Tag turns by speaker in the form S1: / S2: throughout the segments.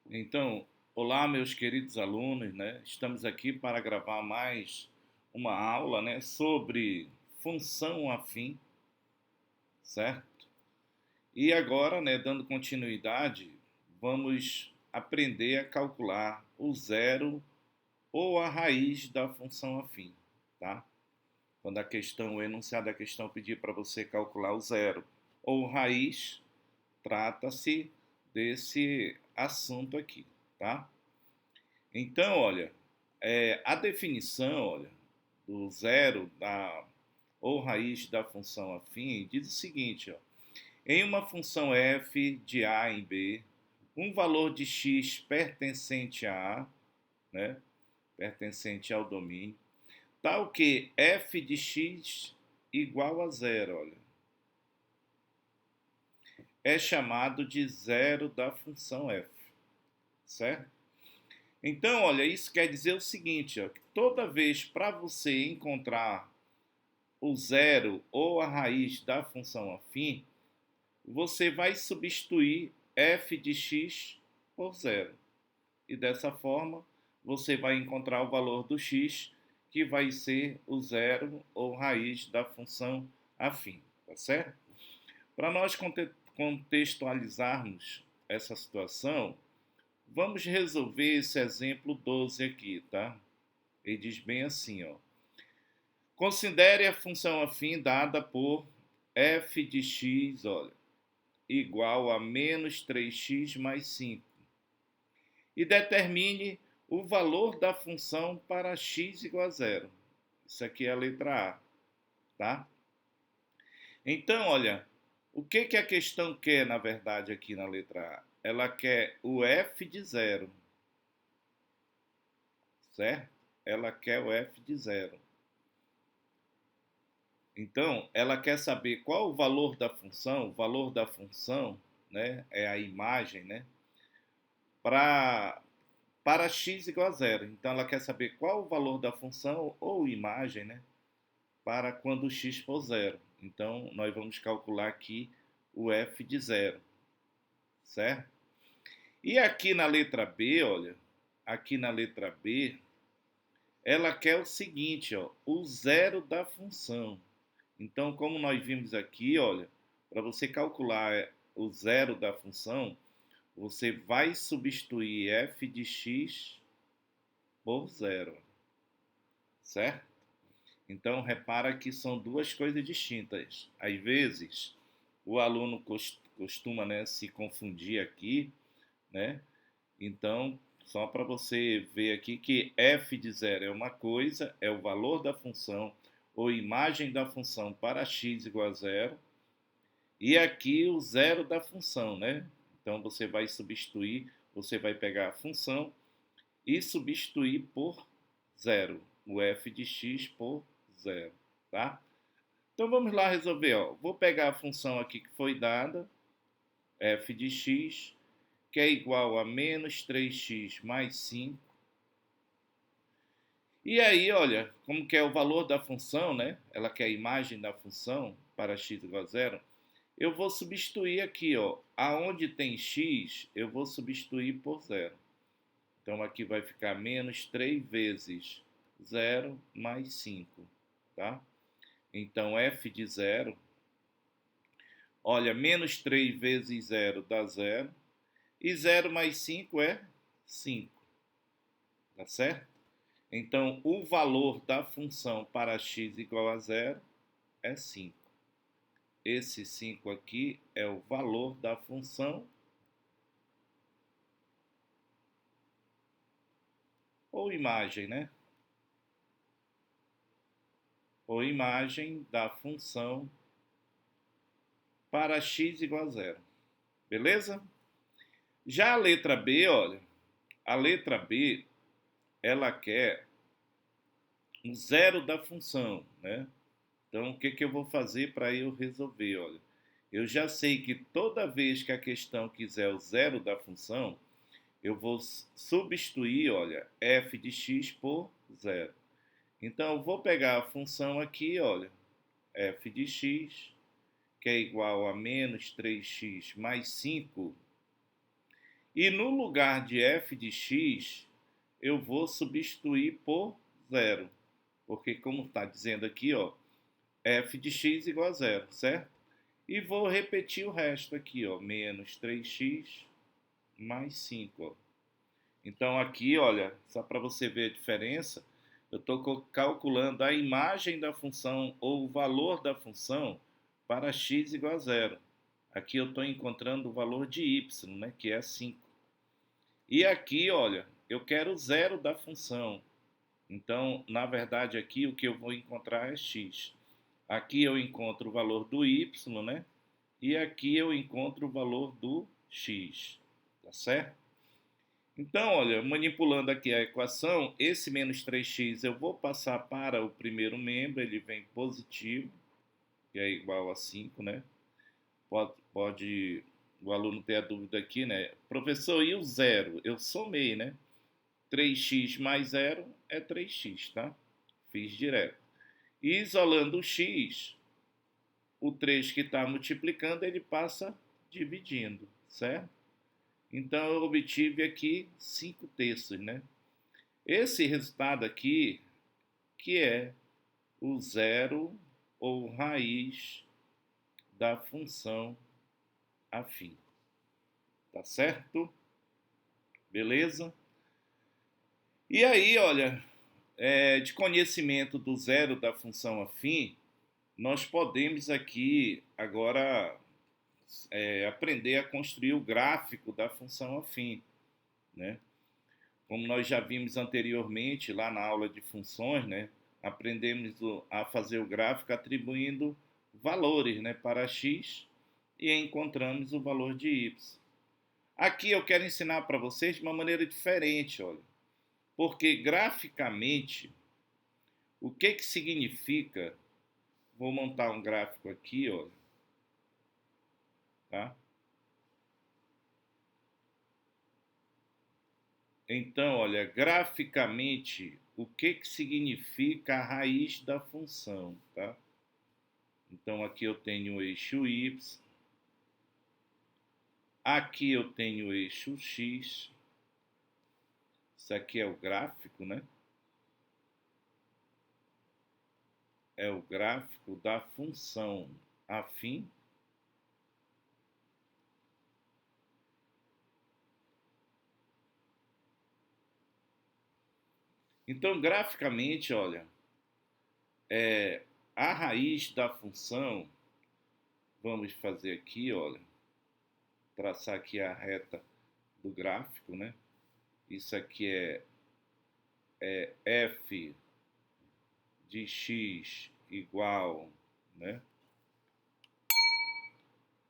S1: Então, olá, meus queridos alunos, né? Estamos aqui para gravar mais uma aula, né, sobre função afim, certo? E agora, né, dando continuidade, vamos aprender a calcular o zero ou a raiz da função afim, tá? Quando o enunciado da questão pedir para você calcular o zero ou raiz, trata-se desse assunto aqui, tá? Então, olha, a definição, olha, do zero ou raiz da função afim diz o seguinte, ó, em uma função f de a em b, um valor de x pertencente a A, né, pertencente ao domínio, tal que f de x igual a zero, olha, é chamado de zero da função f, certo? Então, olha, isso quer dizer o seguinte, ó, que toda vez para você encontrar o zero ou a raiz da função afim, você vai substituir f de x por zero. E dessa forma, você vai encontrar o valor do x, que vai ser o zero ou raiz da função afim, tá certo? Para nós contextualizarmos essa situação, vamos resolver esse exemplo 12 aqui, tá? Ele diz bem assim, ó. Considere a função afim dada por f de x, olha, igual a menos 3x mais 5. E determine o valor da função para x igual a zero. Isso aqui é a letra A, tá? Então, olha, o que a questão quer, na verdade, aqui na letra A? Ela quer o f de zero, certo? Ela quer o f de zero. Então, ela quer saber qual o valor da função. O valor da função, né, é a imagem, né, para x igual a zero. Então, ela quer saber qual o valor da função ou imagem, né, para quando x for zero. Então, nós vamos calcular aqui o f de zero, certo? E aqui na letra B, olha, aqui na letra B, ela quer o seguinte, ó, o zero da função. Então, como nós vimos aqui, olha, para você calcular o zero da função, você vai substituir f de x por zero, certo? Então, repara que são duas coisas distintas. Às vezes, o aluno costuma, né, se confundir aqui, né? Então, só para você ver aqui que f de zero é uma coisa, é o valor da função ou imagem da função para x igual a zero, e aqui o zero da função, né? Então você vai substituir, você vai pegar a função e substituir por zero, o f de x por zero, tá? Então vamos lá resolver, ó. Vou pegar a função aqui que foi dada, f de x, que é igual a menos 3x mais 5. E aí, olha, como que é o valor da função, né? Ela quer a imagem da função para x igual a zero. Eu vou substituir aqui, ó, aonde tem x, eu vou substituir por zero. Então aqui vai ficar menos 3 vezes zero mais 5, tá? Então f de zero, olha, menos 3 vezes zero dá zero, e zero mais 5 é 5, tá certo? Então o valor da função para x igual a zero é 5. Esse 5 aqui é o valor da função ou imagem, né? Ou imagem da função para x igual a zero. Beleza? Já a letra B, olha, a letra B, ela quer o zero da função, né? Então, o que eu vou fazer para eu resolver? Olha, eu já sei que toda vez que a questão quiser o zero da função, eu vou substituir, olha, f de x por zero. Então, eu vou pegar a função aqui, olha, f de x, que é igual a menos 3x mais 5. E no lugar de f de x, eu vou substituir por zero. Porque como está dizendo aqui, ó, f de x igual a zero, certo? E vou repetir o resto aqui, ó, menos 3x mais 5, ó. Então aqui, olha, só para você ver a diferença, eu estou calculando a imagem da função ou o valor da função para x igual a zero. Aqui eu estou encontrando o valor de y, né, que é 5. E aqui, olha, eu quero zero da função. Então, na verdade, aqui o que eu vou encontrar é x. Aqui eu encontro o valor do y, né? E aqui eu encontro o valor do x. Tá certo? Então, olha, manipulando aqui a equação, esse menos 3x eu vou passar para o primeiro membro, ele vem positivo, que é igual a 5, né? Pode o aluno ter a dúvida aqui, né? Professor, e o zero? Eu somei, né? 3x mais zero é 3x, tá? Fiz direto. E isolando o x, o 3 que está multiplicando, ele passa dividindo, certo? Então, eu obtive aqui 5/3, né? Esse resultado aqui, que é o zero ou raiz da função afim. Tá certo? Beleza? E aí, olha, de conhecimento do zero da função afim, nós podemos aqui agora aprender a construir o gráfico da função afim, né? Como nós já vimos anteriormente lá na aula de funções, né? Aprendemos a fazer o gráfico atribuindo valores, né, para x e encontramos o valor de y. Aqui eu quero ensinar para vocês de uma maneira diferente, olha. Porque graficamente, o que significa? Vou montar um gráfico aqui, olha. Tá? Então, olha, graficamente, o que significa a raiz da função, tá? Então, aqui eu tenho o eixo y, aqui eu tenho o eixo x, isso aqui é o gráfico, né? É o gráfico da função afim. Então, graficamente, olha, a raiz da função, vamos fazer aqui, olha, traçar aqui a reta do gráfico, né? Isso aqui é f de x igual, né?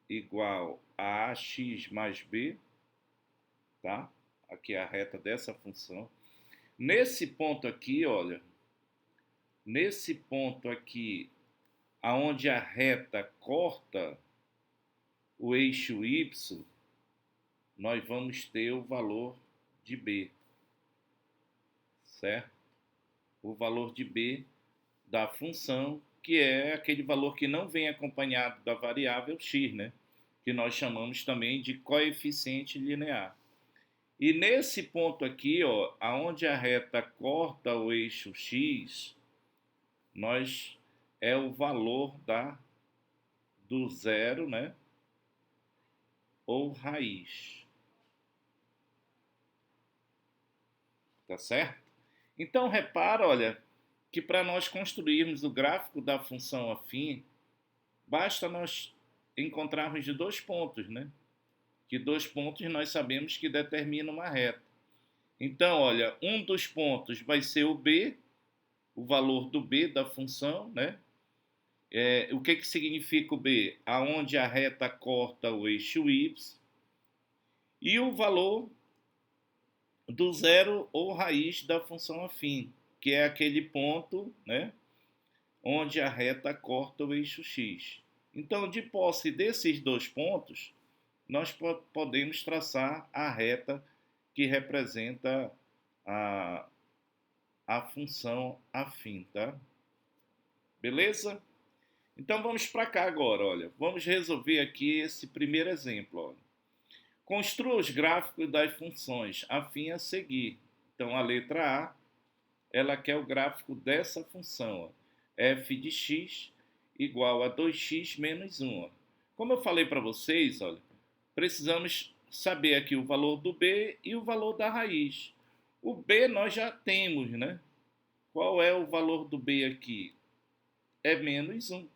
S1: Igual a ax mais b, tá? Aqui é a reta dessa função. Nesse ponto aqui, olha, nesse ponto aqui, aonde a reta corta o eixo y, nós vamos ter o valor de b, certo? O valor de b da função, que é aquele valor que não vem acompanhado da variável x, né? Que nós chamamos também de coeficiente linear. E nesse ponto aqui, ó, aonde a reta corta o eixo x, é o valor do zero, né? Ou raiz. Tá certo? Então, repara, olha, que para nós construirmos o gráfico da função afim, basta nós encontrarmos de dois pontos, né? Que dois pontos nós sabemos que determinam uma reta. Então, olha, um dos pontos vai ser o b, o valor do b da função, né? O que significa o b? Aonde a reta corta o eixo y. E o valor do zero ou raiz da função afim, que é aquele ponto, né, onde a reta corta o eixo x. Então, de posse desses dois pontos, nós podemos traçar a reta que representa a função afim, tá? Beleza? Então vamos para cá agora, olha. Vamos resolver aqui esse primeiro exemplo, olha. Construa os gráficos das funções a fim a seguir. Então, a letra A, ela quer o gráfico dessa função, ó, f de x igual a 2x menos 1. Ó. Como eu falei para vocês, olha, precisamos saber aqui o valor do b e o valor da raiz. O b nós já temos, né? Qual é o valor do b aqui? É menos 1.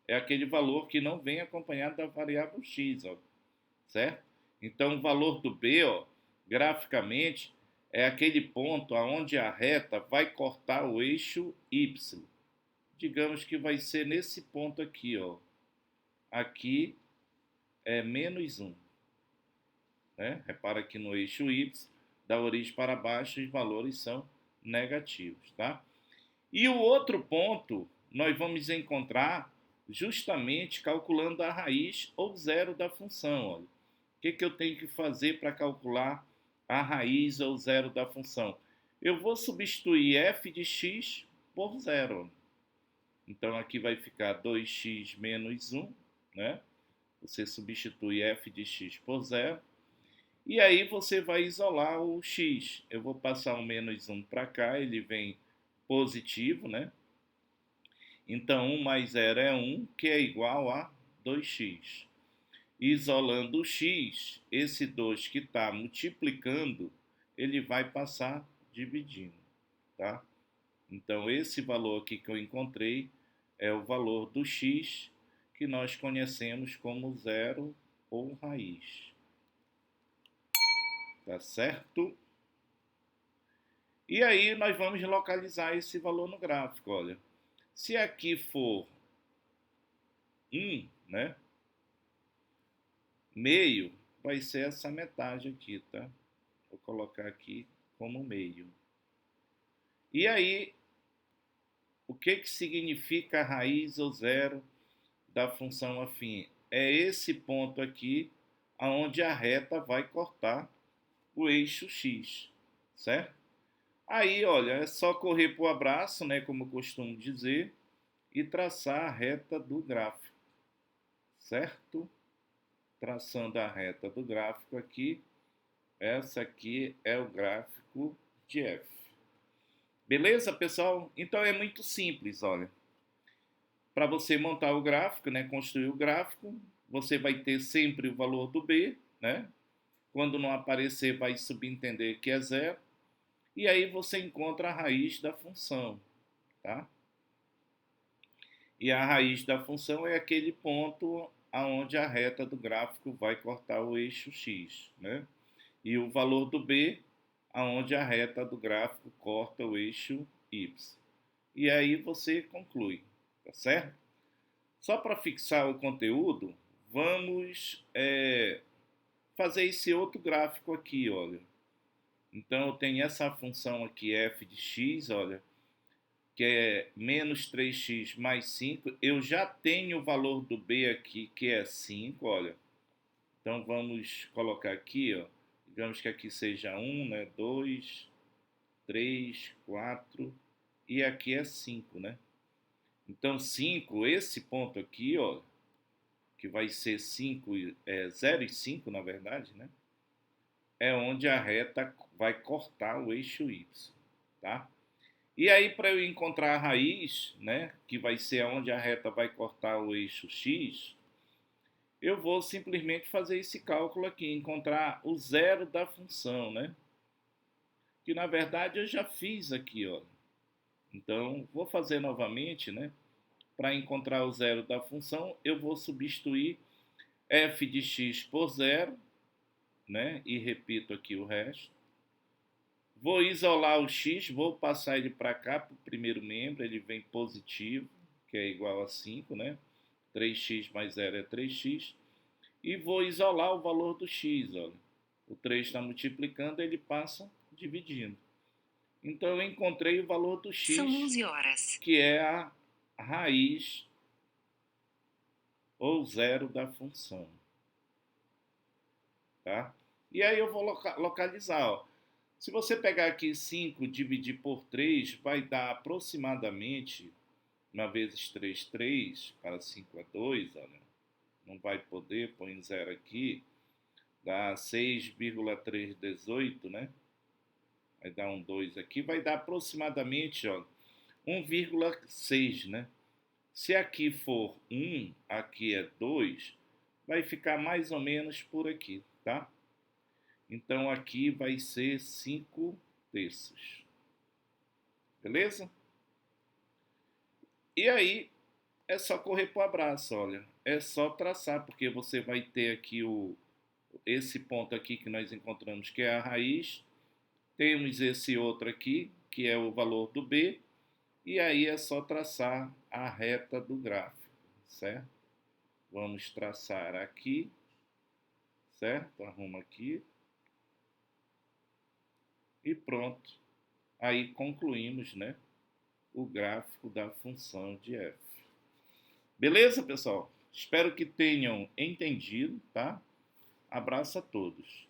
S1: É aquele valor que não vem acompanhado da variável x, ó, certo? Então, o valor do b, ó, graficamente, é aquele ponto onde a reta vai cortar o eixo y. Digamos que vai ser nesse ponto aqui, ó. Aqui é menos 1. Né? Repara que no eixo y, da origem para baixo, os valores são negativos, tá? E o outro ponto nós vamos encontrar justamente calculando a raiz ou zero da função. Olha. O que eu tenho que fazer para calcular a raiz ou zero da função? Eu vou substituir f de x por zero. Então, aqui vai ficar 2x menos 1, né? Você substitui f de x por zero. E aí você vai isolar o x. Eu vou passar o menos 1 para cá, ele vem positivo, né? Então, 1 mais 0 é 1, que é igual a 2x. Isolando o x, esse 2 que está multiplicando, ele vai passar dividindo, tá? Então, esse valor aqui que eu encontrei é o valor do x, que nós conhecemos como zero ou raiz. Tá certo? E aí nós vamos localizar esse valor no gráfico, olha. Se aqui for 1, né? Meio vai ser essa metade aqui, tá? Vou colocar aqui como meio. E aí, o que significa a raiz ou zero da função afim? É esse ponto aqui, onde a reta vai cortar o eixo x, certo? Aí, olha, é só correr para o abraço, né, como eu costumo dizer, e traçar a reta do gráfico, certo? Traçando a reta do gráfico aqui, essa aqui é o gráfico de f. Beleza, pessoal? Então é muito simples, olha. Para você montar o gráfico, né, construir o gráfico, você vai ter sempre o valor do b, né? Quando não aparecer, vai subentender que é zero. E aí você encontra a raiz da função, tá? E a raiz da função é aquele ponto aonde a reta do gráfico vai cortar o eixo x, né? E o valor do b, aonde a reta do gráfico corta o eixo y. E aí você conclui, tá certo? Só para fixar o conteúdo, vamos fazer esse outro gráfico aqui, olha. Então, eu tenho essa função aqui, f de x, olha, que é menos 3x mais 5. Eu já tenho o valor do b aqui, que é 5, olha. Então, vamos colocar aqui, ó. Digamos que aqui seja 1, né? 2, 3, 4, e aqui é 5, né? Então, 5, esse ponto aqui, ó, que vai ser 5, 0 e 5, na verdade, né? É onde a reta vai cortar o eixo y, tá? E aí, para eu encontrar a raiz, né, que vai ser onde a reta vai cortar o eixo x, eu vou simplesmente fazer esse cálculo aqui, encontrar o zero da função, né? Que na verdade eu já fiz aqui, ó. Então, vou fazer novamente, né? Para encontrar o zero da função, eu vou substituir f de x por zero, né? E repito aqui o resto. Vou isolar o x, vou passar ele para cá, para o primeiro membro, ele vem positivo, que é igual a 5, né? 3x mais 0 é 3x. E vou isolar o valor do x, olha. O 3 está multiplicando, ele passa dividindo. Então, eu encontrei o valor do x,
S2: São 11 horas.
S1: Que é a raiz ou zero da função. Tá? E aí eu vou localizar, ó. Se você pegar aqui 5 dividir por 3, vai dar aproximadamente, 1 vezes 3, 3, para 5 é 2, olha. Não vai poder, põe 0 aqui. dá 6,318, né? Vai dar um 2 aqui, vai dar aproximadamente, ó, 1,6, né? Se aqui for 1, aqui é 2, vai ficar mais ou menos por aqui, tá? Então aqui vai ser 5 terços. Beleza? E aí é só correr para o abraço, olha. É só traçar, porque você vai ter aqui esse ponto aqui que nós encontramos, que é a raiz. Temos esse outro aqui, que é o valor do B. E aí é só traçar a reta do gráfico, certo? Vamos traçar aqui, certo? Arruma aqui. E pronto. Aí concluímos, né, o gráfico da função de f. Beleza, pessoal? Espero que tenham entendido, tá? Abraço a todos.